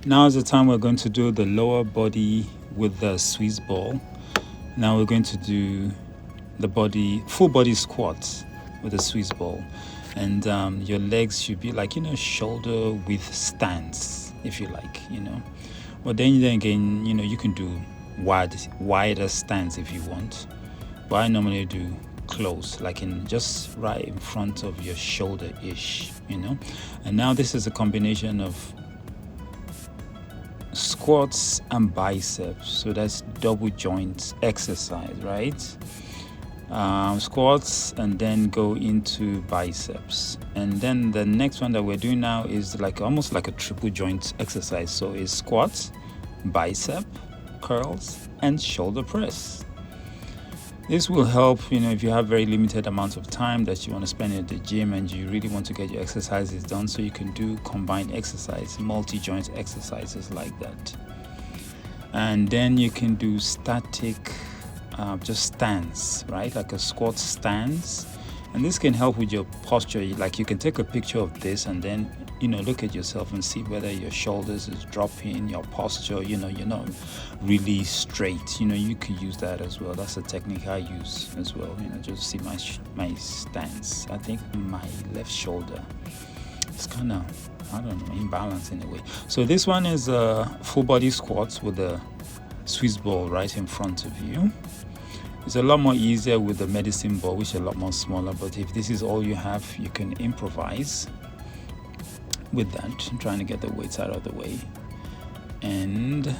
Now is the time we're going to do the lower body with the Swiss ball. Now we're going to do the full body squats with the Swiss ball. And your legs should be like, shoulder width stance, if you like, But then again, you can do wider stance if you want. But I normally do close, like just right in front of your shoulder-ish, And now this is a combination of squats and biceps. So that's double joint exercise, right? Squats and then go into biceps, and then the next one that we're doing now is almost like a triple joint exercise. So it's squats, bicep curls, and shoulder press. This will help, if you have very limited amounts of time that you want to spend at the gym and you really want to get your exercises done, so you can do combined exercise, multi-joint exercises like that. And then you can do static just stance, right? Like a squat stance. And this can help with your posture. Like you can take a picture of this and then, look at yourself and see whether your shoulders is dropping, your posture, you're not really straight. You could use that as well. That's a technique I use as well. Just see my stance. I think my left shoulder, it's kind of, imbalanced in a way. So this one is full body squats with the Swiss ball right in front of you. It's a lot more easier with the medicine ball, which is a lot more smaller. But if this is all you have, you can improvise with that. I'm trying to get the weights out of the way. And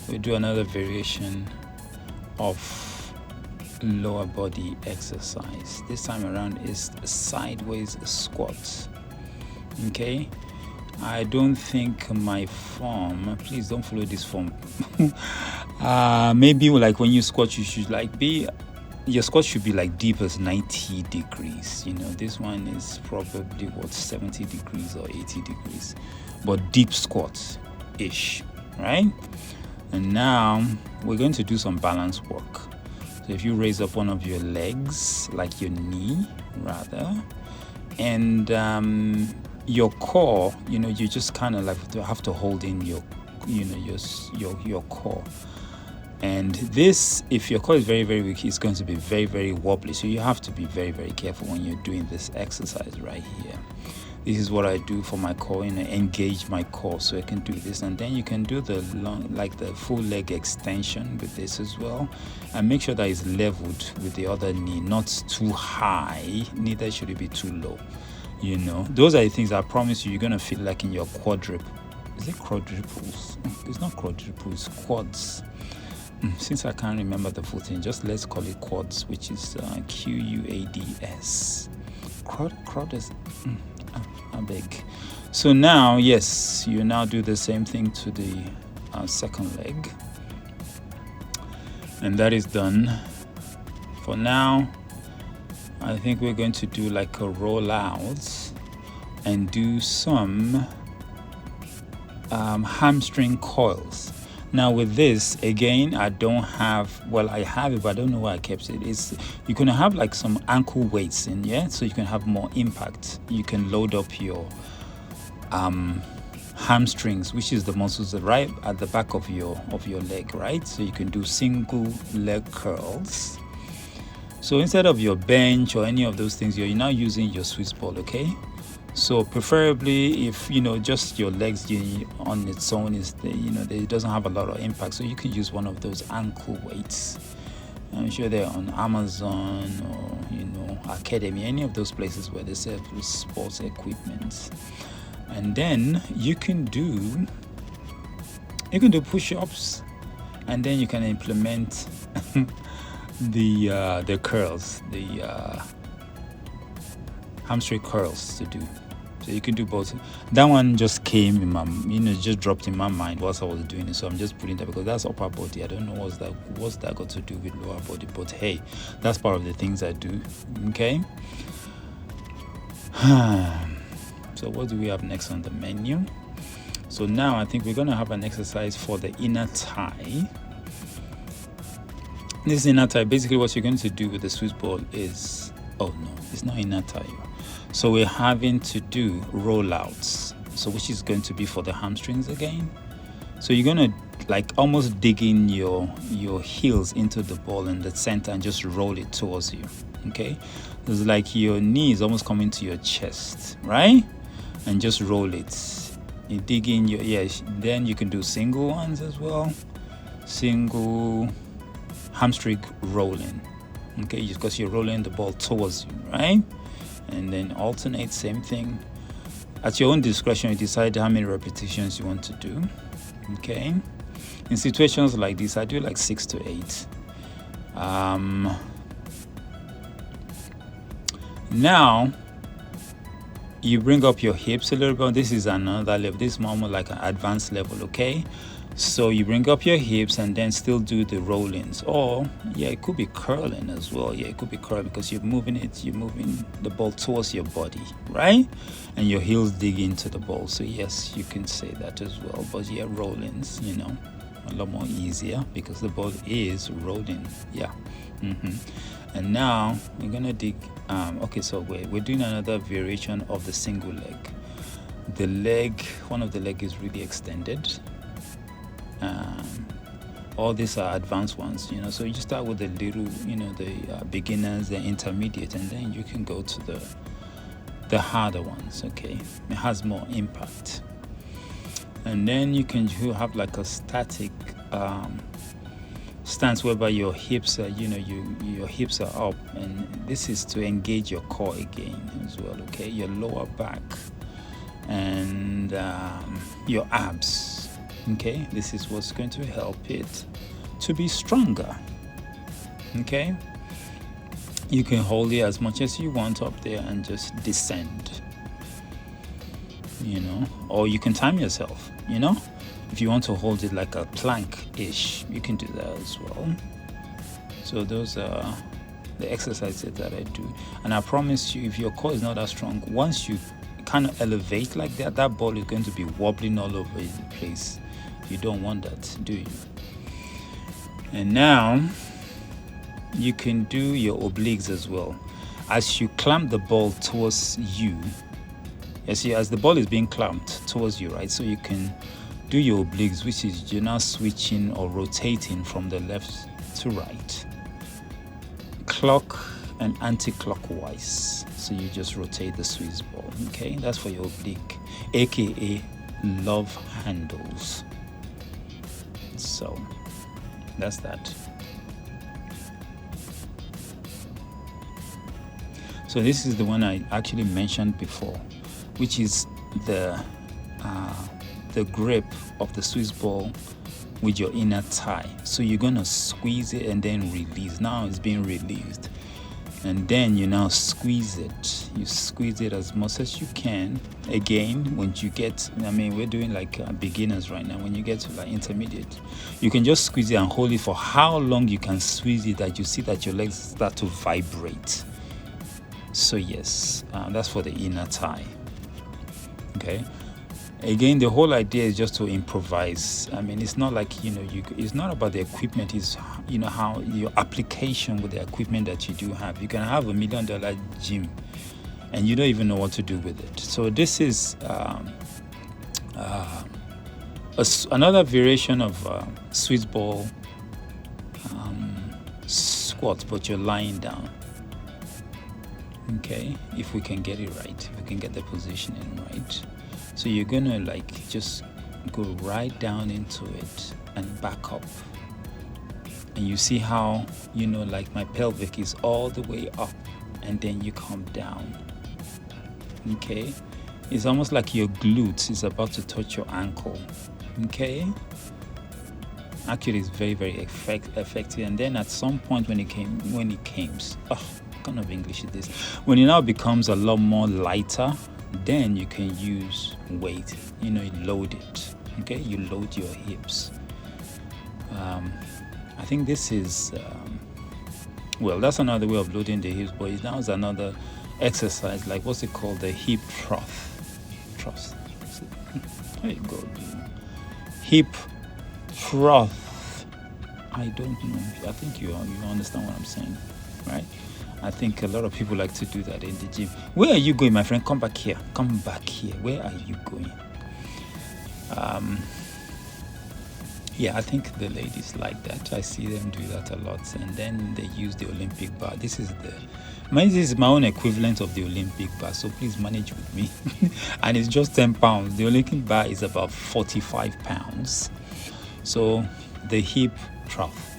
we'll do another variation of lower body exercise. This time around is sideways squat. Okay? I don't think my form, please don't follow this form. Maybe like when you squat, you should your squat should be like deep as 90 degrees. This one is probably 70 degrees or 80 degrees, but deep squat ish, right? And now we're going to do some balance work. So if you raise up one of your legs, like your knee rather, and your core, you just kind of have to hold in your core. And this, if your core is very, very weak, it's going to be very, very wobbly. So you have to be very, very careful when you're doing this exercise right here. This is what I do for my core, engage my core so I can do this. And then you can do the full leg extension with this as well. And make sure that it's leveled with the other knee, not too high, neither should it be too low. Those are the things I promise you're going to feel like in your quadruple. Is it quadruples? It's not quadruples, quads. Since I can't remember the full thing, just let's call it quads, which is QUADS. Quad is, I beg. So now, yes, you now do the same thing to the second leg. And that is done. For now, I think we're going to do like a rollout and do some hamstring coils. Now with this, again, I don't have, I have it, but I don't know where I kept it. You're going to have like some ankle weights in, so you can have more impact. You can load up your hamstrings, which is the muscles right at the back of your leg, right? So you can do single leg curls. So instead of your bench or any of those things, you're now using your Swiss ball, okay? So preferably if, just your legs on its own it doesn't have a lot of impact. So you can use one of those ankle weights. I'm sure they're on Amazon or Academy, any of those places where they sell sports equipment. And then you can do push-ups, and then you can implement the curls, the hamstring curls to do. So you can do both. That one just came in my, just dropped in my mind whilst I was doing it. So I'm just putting that because that's upper body. I don't know what's that got to do with lower body, but hey, that's part of the things I do. Okay. So what do we have next on the menu? So now I think we're going to have an exercise for the inner thigh. This inner thigh, basically what you're going to do with the Swiss ball is, it's not inner thigh. So we're having to do rollouts, so which is going to be for the hamstrings again. So you're gonna like almost dig in your heels into the ball in the center and just roll it towards you. Okay, it's like your knee is almost coming to your chest, right? And just roll it. You dig in your, then you can do single ones as well. Single hamstring rolling. Okay, because you're rolling the ball towards you, right? And then alternate, same thing. At your own discretion, you decide how many repetitions you want to do. Okay, in situations like this, I do like 6 to 8. Now you bring up your hips a little bit. This is another level. This is more like an advanced level. Okay, so you bring up your hips and then still do the rollings, or it could be curling as well. It could be curling because you're moving the ball towards your body, right? And your heels dig into the ball. So yes, you can say that as well. But rollings, a lot more easier because the ball is rolling. And now we're gonna dig. Okay, so we're doing another variation of the single leg. One of the leg is really extended. All these are advanced ones, so you just start with the little, the beginners, the intermediate, and then you can go to the harder ones. Okay, it has more impact. And then you have like a static stance whereby your hips are, your hips are up, and this is to engage your core again as well. Okay, your lower back and your abs. Okay, this is what's going to help it to be stronger. Okay, you can hold it as much as you want up there and just descend, or you can time yourself, if you want to hold it like a plank-ish, you can do that as well. So those are the exercises that I do, and I promise you, if your core is not that strong, once you kind of elevate like that ball is going to be wobbling all over the place. You don't want that, do you? And now you can do your obliques as well. As you clamp the ball towards you, as the ball is being clamped towards you, right? So you can do your obliques, which is you're now switching or rotating from the left to right, clock and anti-clockwise. So you just rotate the Swiss ball. Okay, that's for your oblique, aka love handles. So that's that. So this is the one I actually mentioned before, which is the grip of the Swiss ball with your inner thigh. So you're gonna squeeze it and then release. Now it's being released, and then you now squeeze it. You squeeze it as much as you can. Again, when you get, we're doing like beginners right now. When you get to like intermediate, you can just squeeze it and hold it for how long you can squeeze it that you see that your legs start to vibrate. So yes, that's for the inner thigh. Okay. Again, the whole idea is just to improvise. It's not like, it's not about the equipment. It's, how your application with the equipment that you do have. You can have $1 million gym and you don't even know what to do with it. So this is another variation of Swiss ball squat, but you're lying down. Okay, if we can get it right, if we can get the positioning right. So you're gonna like just go right down into it and back up, and you see how like my pelvic is all the way up, and then you come down. Okay, it's almost like your glutes is about to touch your ankle. Okay, actually it's very, very effective. And then at some point when it came, what kind of English is this? When it now becomes a lot more lighter, then you can use weight. You load it. Okay, you load your hips. I think this is that's another way of loading the hips, but now is another exercise, like what's it called, the hip thrust. There you go, dude. Hip thrust. I don't know. I think you understand what I'm saying, right? I think a lot of people like to do that in the gym. Where are you going, my friend? Come back here. Where are you going? Yeah, I think the ladies like that. I see them do that a lot. And then they use the Olympic bar. This is my own equivalent of the Olympic bar, so please manage with me. And it's just 10 pounds. The Olympic bar is about 45 pounds. So the hip trough,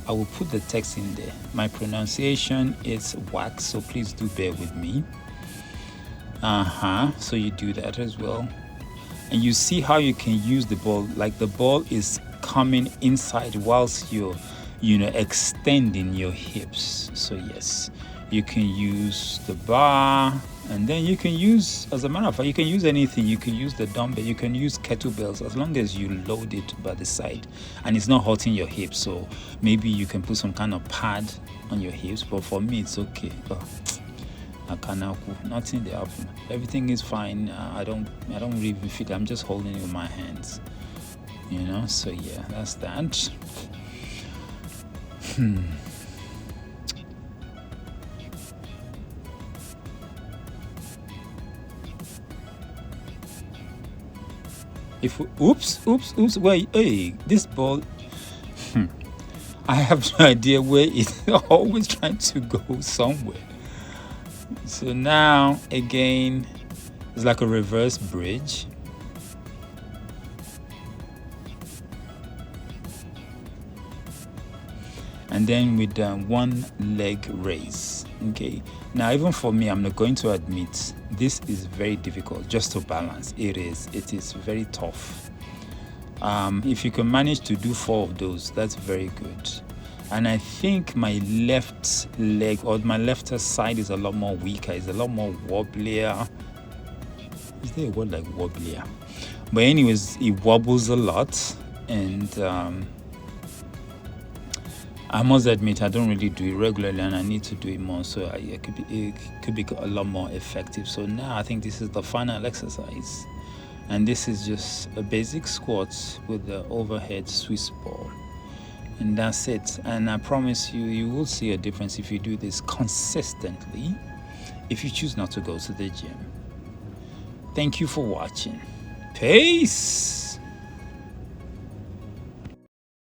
I will put the text in there. My pronunciation is wax, so please do bear with me. So you do that as well. And you see how you can use the ball, like the ball is coming inside whilst you're extending your hips. So yes, you can use the bar, and then you can use, as a matter of fact, you can use anything. You can use the dumbbell, you can use kettlebells, as long as you load it by the side and it's not hurting your hips. So maybe you can put some kind of pad on your hips, but for me it's okay. Nothing there. Everything is fine. I don't really feel it. I'm just holding it with my hands, so yeah, that's that. Oops, wait, hey, this ball, I have no idea where it's always trying to go somewhere. So now again, it's like a reverse bridge. And then with one leg raise. Okay, now even for me, I'm not going to admit this is very difficult just to balance. It is very tough. If you can manage to do 4 of those, that's very good. And I think my left leg, or my left side, is a lot more weaker. It's a lot more wobblier. Is there a word like wobblier? But anyways, it wobbles a lot. And I must admit, I don't really do it regularly, and I need to do it more, so it could be a lot more effective. So now I think this is the final exercise, and this is just a basic squat with the overhead Swiss ball, and that's it. And I promise you will see a difference if you do this consistently, if you choose not to go to the gym. Thank you for watching. Peace.